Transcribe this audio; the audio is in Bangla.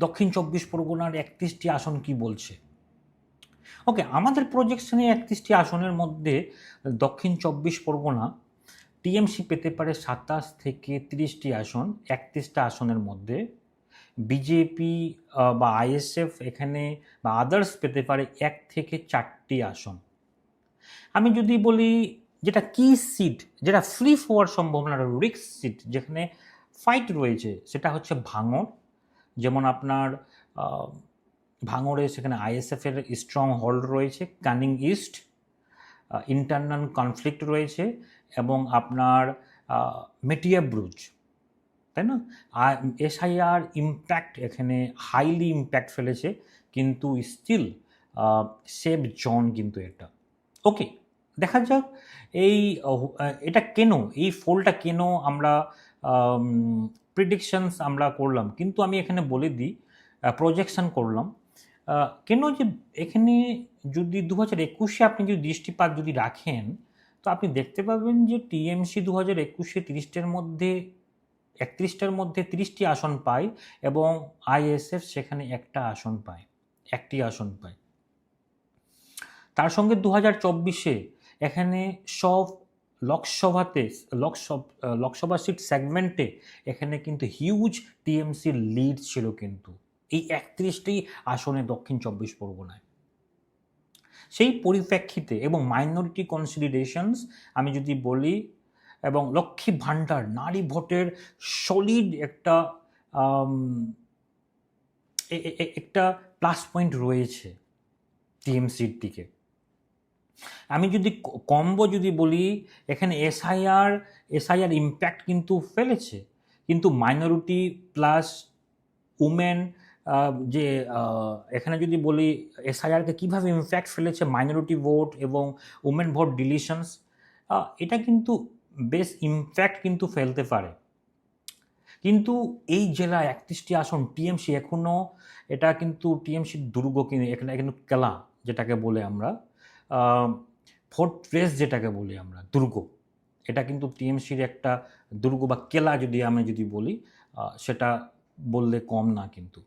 দক্ষিণ 24 পরগনার 31টি আসন কি বলছে। ওকে, আমাদের প্রজেকশনে 31টি আসনের মধ্যে দক্ষিণ 24 পরগনা টিএমসি পেতে পারে 27 থেকে 30টি আসন 31টা আসনের মধ্যে। বিজেপি বা আইএসএফ এখানে বা আদার্স পেতে পারে 1 থেকে 4টি আসন। আমি যদি বলি যেটা কি সিট, যেটা ফ্লিপ হওয়ার সম্ভাবনা, রিস্ক সিট যেখানে ফাইট রয়েছে, সেটা হচ্ছে ভাঙড়। যেমন আপনার ভাঙড়ে সেখানে আইএসএফ এর স্ট্রং হোল্ড রয়েছে, ক্যানিং ইস্ট, ইন্টারনাল কনফ্লিক্ট রয়েছে, এবং আপনার মেটিয়াব্রুজ, তাই না। আর এসআইআর ইম্প্যাক্ট এখানে হাইলি ইম্প্যাক্ট ফেলেছে, কিন্তু স্টিল সেভ জন কিন্তু এটা। ওকে, দেখা যাক এই এটা কেন, এই ফলটা কেন আমরা প্রিডিকশনস আমরা করলাম, কিন্তু আমি এখানে বলে দিই, প্রজেকশন করলাম কেন, যে এখানে যদি 2021-এ আপনি যদি দৃষ্টিপাত যদি রাখেন, তো আপনি দেখতে পাবেন যে টিএমসি 2021-এ 31টার মধ্যে 30টি আসন পায়, এবং আইএসএফ সেখানে একটি আসন পায়। তার সঙ্গে 2024-এ এখানে সব লোকসভা সিট সেগমেন্টে এখানে কিন্তু হিউজ টিএমসির লিড ছিল কিন্তু এই 31টি আসনে দক্ষিণ 24 পরগনায়। সেই পরিপ্রেক্ষিতে এবং মাইনরিটি কনসিডারেশনস আমি যদি বলি, এবং লক্ষ্মী ভাণ্ডার, নারী ভোটের সলিড একটা প্লাস পয়েন্ট রয়েছে টিএমসির দিকে। আমি যদি কম্বো যদি বলি, এখানে এসআইআর ইম্প্যাক্ট কিন্তু ফেলেছে, কিন্তু মাইনরিটি প্লাস উমেন, যে এখানে যদি বলি এসআইআরকে কীভাবে ইম্প্যাক্ট ফেলেছে মাইনরিটি ভোট এবং উমেন ভোট ডিলিশনস, এটা কিন্তু বেশ ইম্প্যাক্ট কিন্তু ফেলতে পারে। কিন্তু এই জেলা 31টি আসন টিএমসি এখনও, এটা কিন্তু টিএমসির দুর্গ, কিন্তু এখানে কিন্তু কেলা যেটাকে বলে আমরা, ফোর্ট্রেস যেটাকে বলি আমরা, দুর্গ, এটা কিন্তু টিএমসির একটা দুর্গ বা কেলা যদি আমি যদি বলি, সেটা বললে কম না কিন্তু।